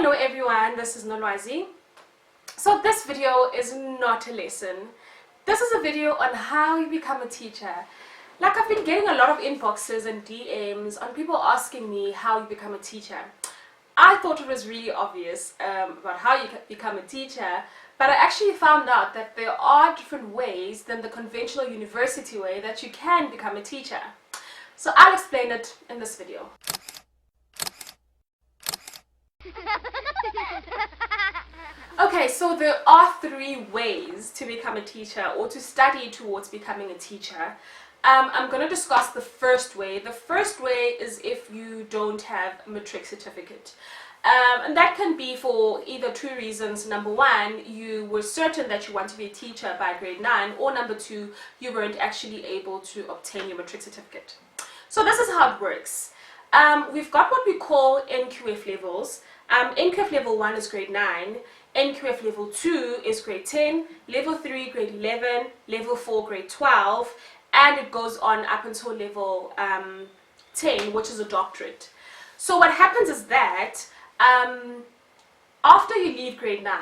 Hello everyone, this is Nolwazi. So this video is not a lesson. This is a video on how you become a teacher. Like, I've been getting a lot of inboxes and DMs on people asking me how you become a teacher. I thought it was really obvious about how you become a teacher, but I actually found out that there are different ways than the conventional university way that you can become a teacher. So I'll explain it in this video. Okay, so there are three ways to become a teacher or to study towards becoming a teacher. I'm going to discuss the first way. The first way is if you don't have a matric certificate. And that can be for either two reasons. Number one, you were certain that you want to be a teacher by grade 9, or number two, you weren't actually able to obtain your matric certificate. So this is how it works. We've got what we call NQF levels. NQF level 1 is grade 9, NQF level 2 is grade 10, level 3 grade 11, level 4 grade 12, and it goes on up until level 10, which is a doctorate. So what happens is that after you leave grade 9,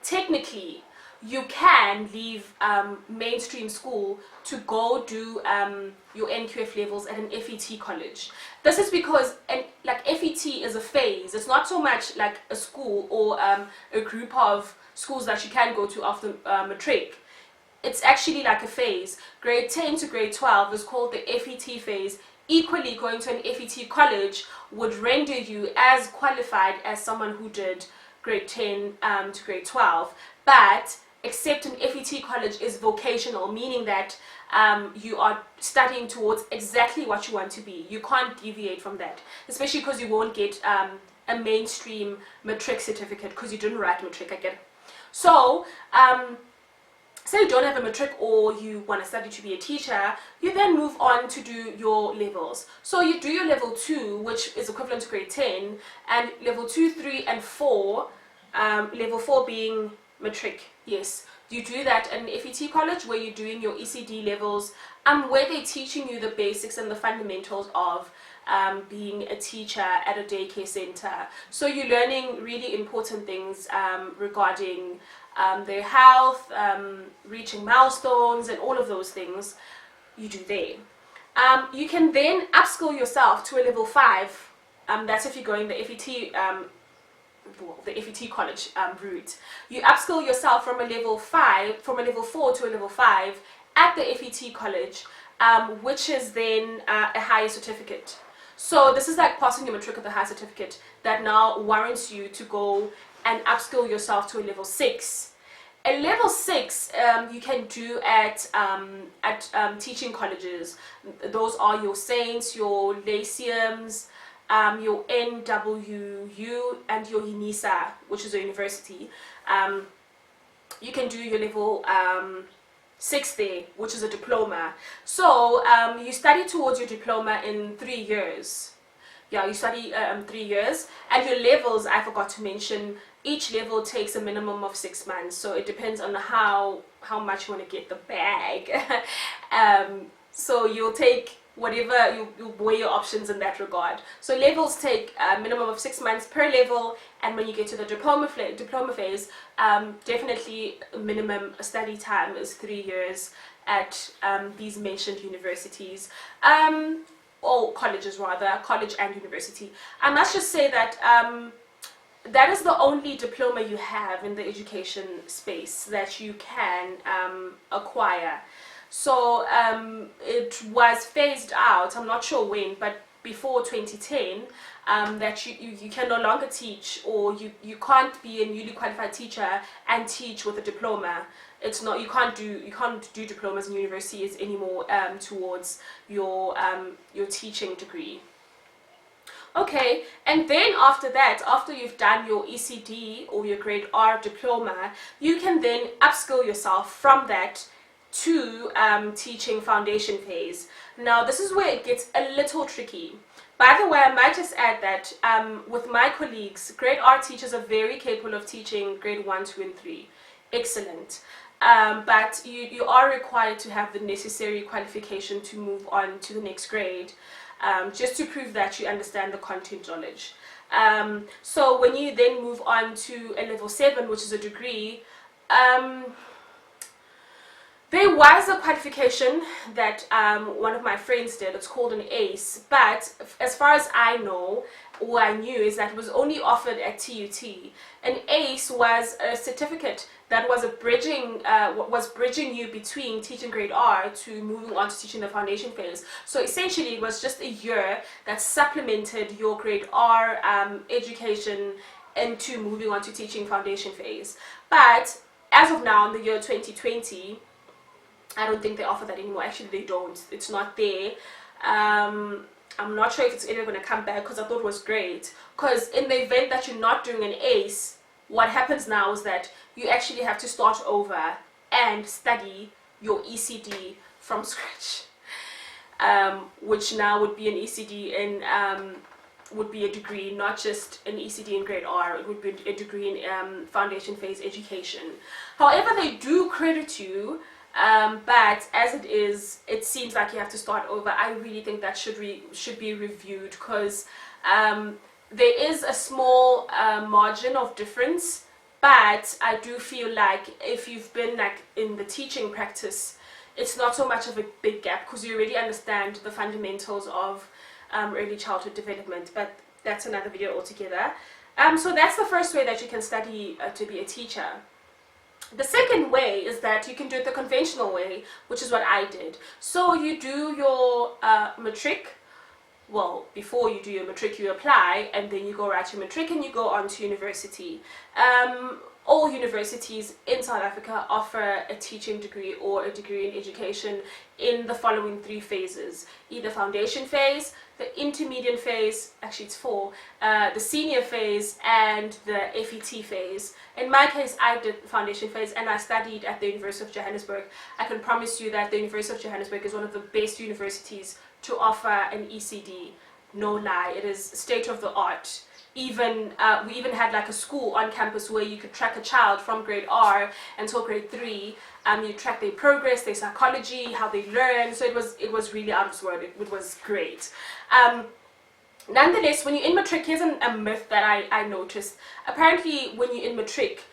technically you can leave mainstream school to go do your NQF levels at an FET college. This is because like FET is a phase. It's not so much like a school or a group of schools that you can go to after matric. It's actually like a phase. Grade 10 to grade 12 is called the FET phase. Equally, going to an FET college would render you as qualified as someone who did grade 10 to grade 12. But except an FET college is vocational, meaning that you are studying towards exactly what you want to be. You can't deviate from that, especially because you won't get a mainstream matric certificate because you didn't write matric. I get it. So say you don't have a matric or you want to study to be a teacher, you then move on to do your levels. So you do your level 2, which is equivalent to grade 10, and level 2, 3 and 4, level 4 being matric. Yes, you do that at an FET college where you're doing your ECD levels, where they're teaching you the basics and the fundamentals of being a teacher at a daycare center. So you're learning really important things regarding their health, reaching milestones, and all of those things you do there. You can then upskill yourself to a level 5. That's if you're going the FET college route. You upskill yourself from a level 4 to a level 5 at the FET college, which is then a higher certificate. So this is like passing your matric with a high certificate that now warrants you to go and upskill yourself to a level 6. A level 6 you can do at teaching colleges. Those are your Saints, your Lyceums, your NWU, and your UNISA, which is a university. You can do your level 6 there, which is a diploma. So you study towards your diploma in 3 years. Yeah, you study 3 years, and your levels, I forgot to mention, each level takes a minimum of 6 months. So it depends on how much you want to get the bag. So you'll take whatever, you weigh your options in that regard. So levels take a minimum of 6 months per level, and when you get to the diploma phase, definitely minimum study time is 3 years at these mentioned universities, or colleges rather, college and university. I must just say that that is the only diploma you have in the education space that you can acquire. So it was phased out, I'm not sure when, but before 2010, that you can no longer teach, or you can't be a newly qualified teacher and teach with a diploma. It's not, you can't do diplomas in universities anymore towards your teaching degree. Okay, and then after that, after you've done your ECD or your grade R diploma, you can then upskill yourself from that to teaching foundation phase. Now this is where it gets a little tricky. By the way, I might just add that with my colleagues, grade R teachers are very capable of teaching grade 1, 2 and 3. Excellent. But you are required to have the necessary qualification to move on to the next grade, just to prove that you understand the content knowledge. So when you then move on to a level 7, which is a degree, there was a qualification that one of my friends did. It's called an ACE, but as far as I know, all I knew is that it was only offered at TUT. An ACE was a certificate that was bridging you between teaching grade R to moving on to teaching the foundation phase. So essentially, it was just a year that supplemented your grade R education into moving on to teaching foundation phase. But as of now, in the year 2020, I don't think they offer that anymore. Actually, they don't. It's not there. I'm not sure if it's ever going to come back, because I thought it was great. Because in the event that you're not doing an ACE, what happens now is that you actually have to start over and study your ECD from scratch, which now would be an ECD in would be a degree, not just an ECD in grade R. It would be a degree in foundation phase education. However, they do credit you. But as it is, it seems like you have to start over. I really think that should be reviewed, because there is a small margin of difference, but I do feel like if you've been like in the teaching practice, it's not so much of a big gap, because you already understand the fundamentals of early childhood development. But that's another video altogether. So that's the first way that you can study to be a teacher. The second way is that you can do it the conventional way, which is what I did. So you do your matric. Well, before you do your matric, you apply, and then you go write your matric and you go on to university. All universities in South Africa offer a teaching degree or a degree in education in the following 3 phases: either foundation phase, the intermediate phase, actually it's 4, the senior phase, and the FET phase. In my case, I did the foundation phase, and I studied at the University of Johannesburg. I can promise you that the University of Johannesburg is one of the best universities to offer an ECD. No lie, it is state of the art. Even we even had like a school on campus where you could track a child from grade R until grade 3. You track their progress, their psychology, how they learn. So it was really out of this world. It was great. Nonetheless, when you're in matric, here's a myth that I noticed. Apparently, when you're in matric,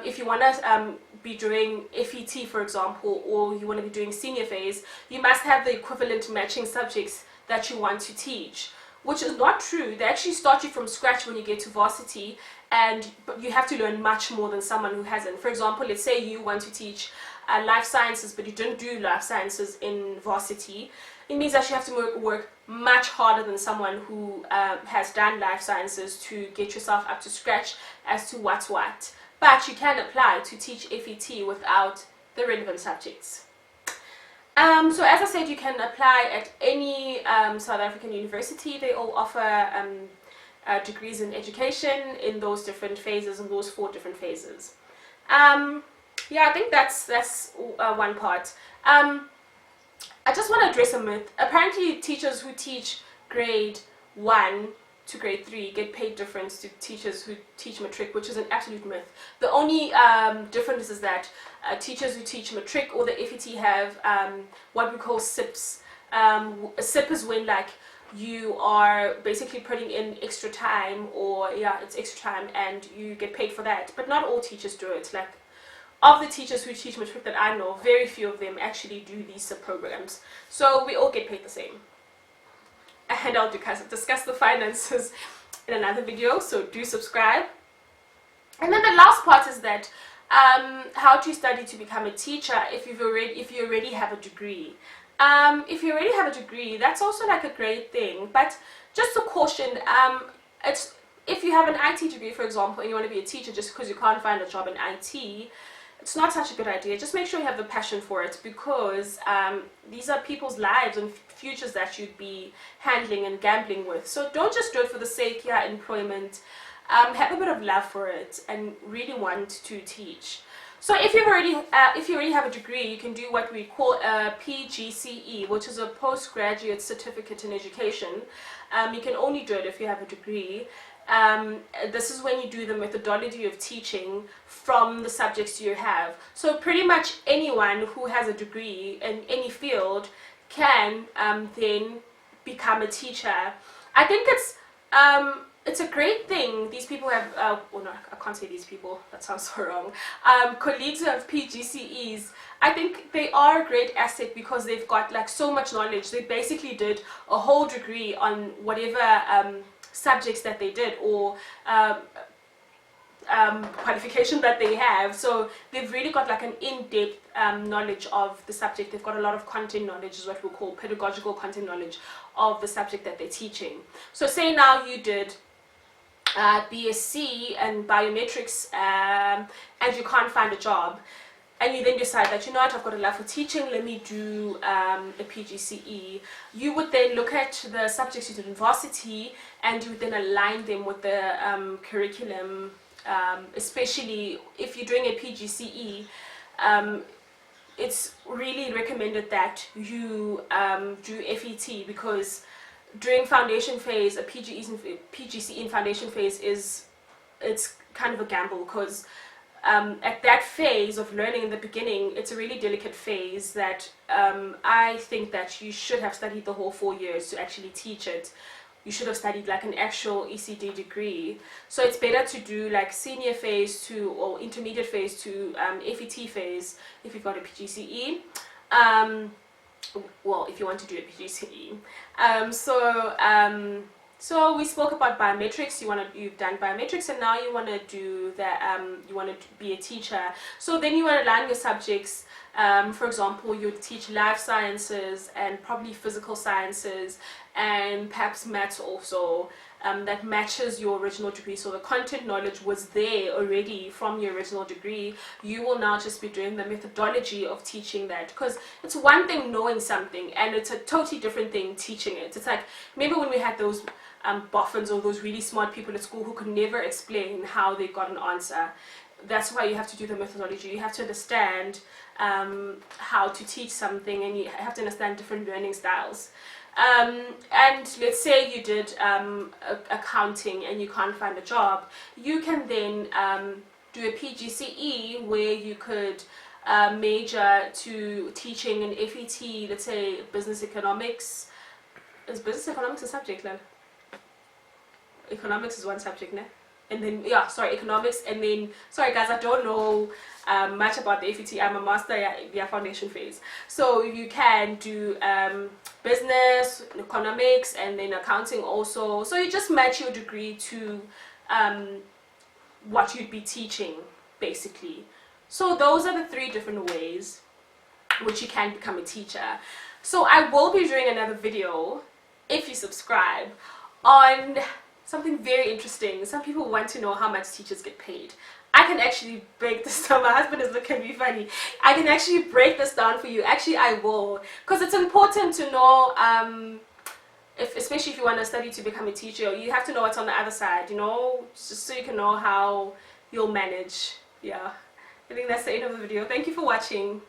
if you want to be doing FET, for example, or you want to be doing senior phase, you must have the equivalent matching subjects that you want to teach, which is not true. They actually start you from scratch when you get to varsity, but you have to learn much more than someone who hasn't. For example, let's say you want to teach life sciences, but you didn't do life sciences in varsity. It means that you have to work much harder than someone who has done life sciences to get yourself up to scratch as to what's what. But you can apply to teach FET without the relevant subjects. So as I said, you can apply at any South African university. They all offer degrees in education in those different phases, in those 4 different phases. Yeah, I think that's one part. I just want to address a myth. Apparently, teachers who teach grade 1 to grade 3 get paid different to teachers who teach matric, which is an absolute myth. The only difference is that teachers who teach matric or the FET have what we call SIPs. A SIP is when like you are basically putting in extra time, or it's extra time, and you get paid for that. But not all teachers do it. Like, of the teachers who teach matric that I know, very few of them actually do these SIP programs. So we all get paid the same. And I'll discuss the finances in another video, so do subscribe. And then the last part is that how to study to become a teacher if you already have a degree. If you already have a degree, that's also like a great thing. But just a caution, if you have an IT degree, for example, and you want to be a teacher just because you can't find a job in IT, it's not such a good idea. Just make sure you have the passion for it, because these are people's lives and futures that you'd be handling and gambling with. So don't just do it for the sake of employment. Have a bit of love for it and really want to teach. So if you already have a degree, you can do what we call a PGCE, which is a postgraduate certificate in education. You can only do it if you have a degree. This is when you do the methodology of teaching from the subjects you have. So pretty much anyone who has a degree in any field can then become a teacher. I think it's it's a great thing. These people have, well, no, I can't say these people, that sounds so wrong. Colleagues who have PGCEs, I think they are a great asset because they've got like so much knowledge. They basically did a whole degree on whatever subjects that they did, or qualification that they have. So they've really got like an in-depth knowledge of the subject. They've got a lot of content knowledge, is what we call pedagogical content knowledge of the subject that they're teaching. So say now you did BSc and biometrics, and you can't find a job, and you then decide that, you know what, I've got a love for teaching, let me do a PGCE. You would then look at the subjects you did in varsity, and you would then align them with the curriculum, especially if you're doing a PGCE. It's really recommended that you do FET, because during foundation phase, a PGCE in foundation phase it's kind of a gamble, because at that phase of learning in the beginning, it's a really delicate phase that I think that you should have studied the whole 4 years to actually teach it. You should have studied like an actual ECD degree. So it's better to do like senior phase to, or intermediate phase to FET phase if you've got a PGCE. Well, if you want to do a PGCE. So we spoke about biometrics. You've done biometrics, and now you want to do that. You want to be a teacher. So then you want to learn your subjects. For example, you teach life sciences and probably physical sciences, and perhaps maths also. That matches your original degree. So the content knowledge was there already from your original degree. You will now just be doing the methodology of teaching that, because it's one thing knowing something, and it's a totally different thing teaching it. It's like, remember when we had those boffins, or those really smart people at school who could never explain how they got an answer? That's why you have to do the methodology. You have to understand how to teach something, and you have to understand different learning styles. And let's say you did accounting and you can't find a job, you can then do a PGCE where you could major to teaching in FET, let's say business economics. Is business economics a subject, Len? Economics is one subject, ne? And then, yeah, sorry, economics, and then, sorry guys, I don't know much about the FET. I'm a master, yeah, foundation phase. So you can do business, economics, and then accounting also. So you just match your degree to what you'd be teaching, basically. So those are the 3 different ways which you can become a teacher. So I will be doing another video, if you subscribe, on something very interesting. Some people want to know how much teachers get paid. I can actually break this down. My husband is looking at me funny. I can actually break this down for you. Actually, I will, because it's important to know, especially if you want to study to become a teacher, you have to know what's on the other side, you know, just so you can know how you'll manage. Yeah, I think that's the end of the video. Thank you for watching.